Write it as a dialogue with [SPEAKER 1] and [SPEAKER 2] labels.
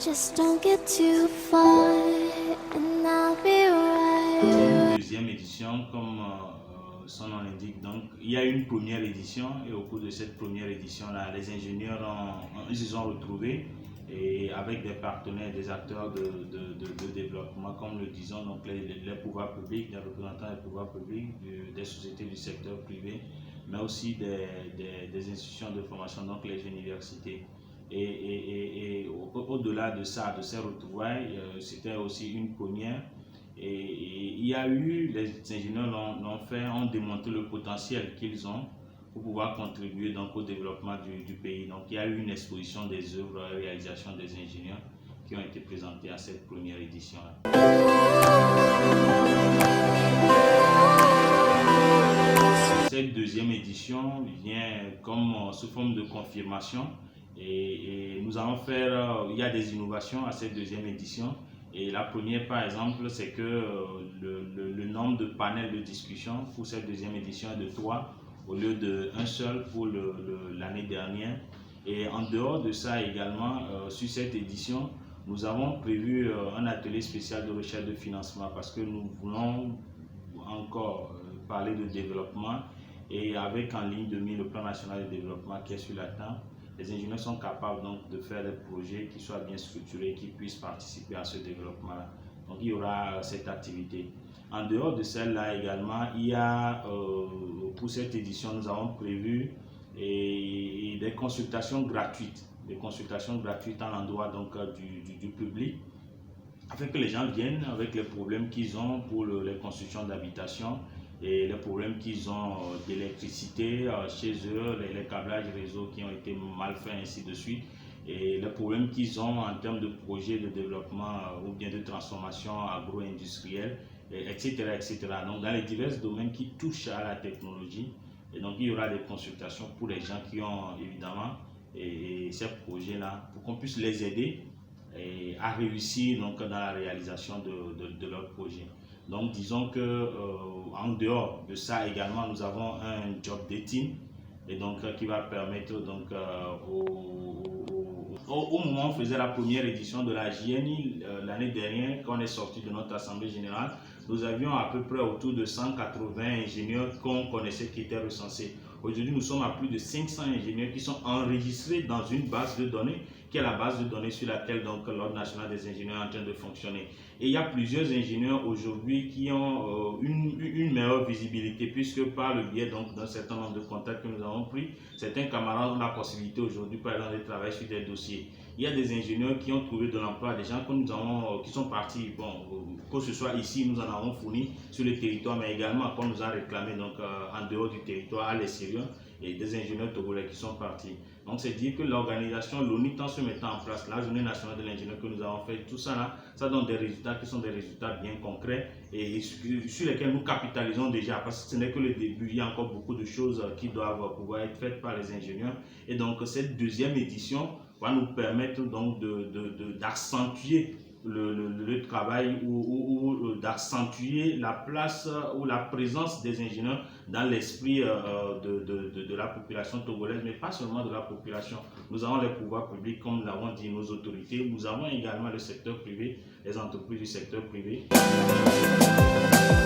[SPEAKER 1] Just don't get too far and I'll be right.
[SPEAKER 2] Deuxième édition, comme son nom l'indique, donc il y a une première édition et au cours de cette première édition-là, les ingénieurs ils se sont retrouvés et avec des partenaires, des acteurs de développement, comme le disons, donc les pouvoirs publics, les représentants des pouvoirs publics, des sociétés du secteur privé, mais aussi des institutions de formation, donc les universités. Et au-delà de ça, de ces retrouvailles, c'était aussi une première. Et il y a eu, les ingénieurs l'ont fait, ont démontré le potentiel qu'ils ont pour pouvoir contribuer donc au développement du pays. Donc il y a eu une exposition des œuvres et réalisations des ingénieurs qui ont été présentées à cette première édition-là. Cette deuxième édition vient comme sous forme de confirmation et nous allons faire, il y a des innovations à cette deuxième édition. Et la première, par exemple, c'est que le nombre de panels de discussion pour cette deuxième édition est de 3 au lieu d'un seul pour l'année dernière. Et en dehors de ça également, sur cette édition, nous avons prévu un atelier spécial de recherche de financement parce que nous voulons encore parler de développement et avec en ligne de mire le plan national de développement qui est sur la table. Les ingénieurs sont capables donc de faire des projets qui soient bien structurés, qui puissent participer à ce développement-là. Donc il y aura cette activité. En dehors de celle-là également, il y a pour cette édition, nous avons prévu des consultations gratuites, à l'endroit donc du public, afin que les gens viennent avec les problèmes qu'ils ont pour les constructions d'habitation et les problèmes qu'ils ont d'électricité chez eux, les câblages réseau qui ont été mal faits, ainsi de suite, et les problèmes qu'ils ont en termes de projets de développement ou bien de transformation agro-industrielle, etc., etc. Donc dans les divers domaines qui touchent à la technologie, et donc il y aura des consultations pour les gens qui ont évidemment ces projets-là, pour qu'on puisse les aider à réussir donc, dans la réalisation de leur projet. Donc disons que en dehors de ça également, nous avons un job dating et donc qui va permettre donc au moment où on faisait la première édition de la JNI l'année dernière, quand on est sorti de notre assemblée générale, nous avions à peu près autour de 180 ingénieurs qu'on connaissait qui étaient recensés. Aujourd'hui, nous sommes à plus de 500 ingénieurs qui sont enregistrés dans une base de données, qui est la base de données sur laquelle l'Ordre national des ingénieurs est en train de fonctionner. Et il y a plusieurs ingénieurs aujourd'hui qui ont une meilleure visibilité, puisque par le biais d'un certain nombre de contacts que nous avons pris, certains camarades ont la possibilité aujourd'hui, par exemple, de travailler sur des dossiers. Il y a des ingénieurs qui ont trouvé de l'emploi, des gens que nous avons, qui sont partis, que ce soit ici, nous en avons fourni sur le territoire, mais également qu'on nous a réclamé donc, en dehors du territoire, à l'extérieur, et des ingénieurs togolais qui sont partis. Donc c'est dire que l'organisation, l'ONIT en se mettant en place, la journée nationale de l'ingénieur que nous avons fait, tout ça là, ça donne des résultats qui sont des résultats bien concrets et sur lesquels nous capitalisons déjà, parce que ce n'est que le début, il y a encore beaucoup de choses qui doivent pouvoir être faites par les ingénieurs. Et donc cette deuxième édition va nous permettre donc d'accentuer le travail ou d'accentuer la place ou la présence des ingénieurs dans l'esprit de la population togolaise, mais pas seulement de la population. Nous avons les pouvoirs publics, comme l'avons dit, nos autorités. Nous avons également le secteur privé, les entreprises du secteur privé.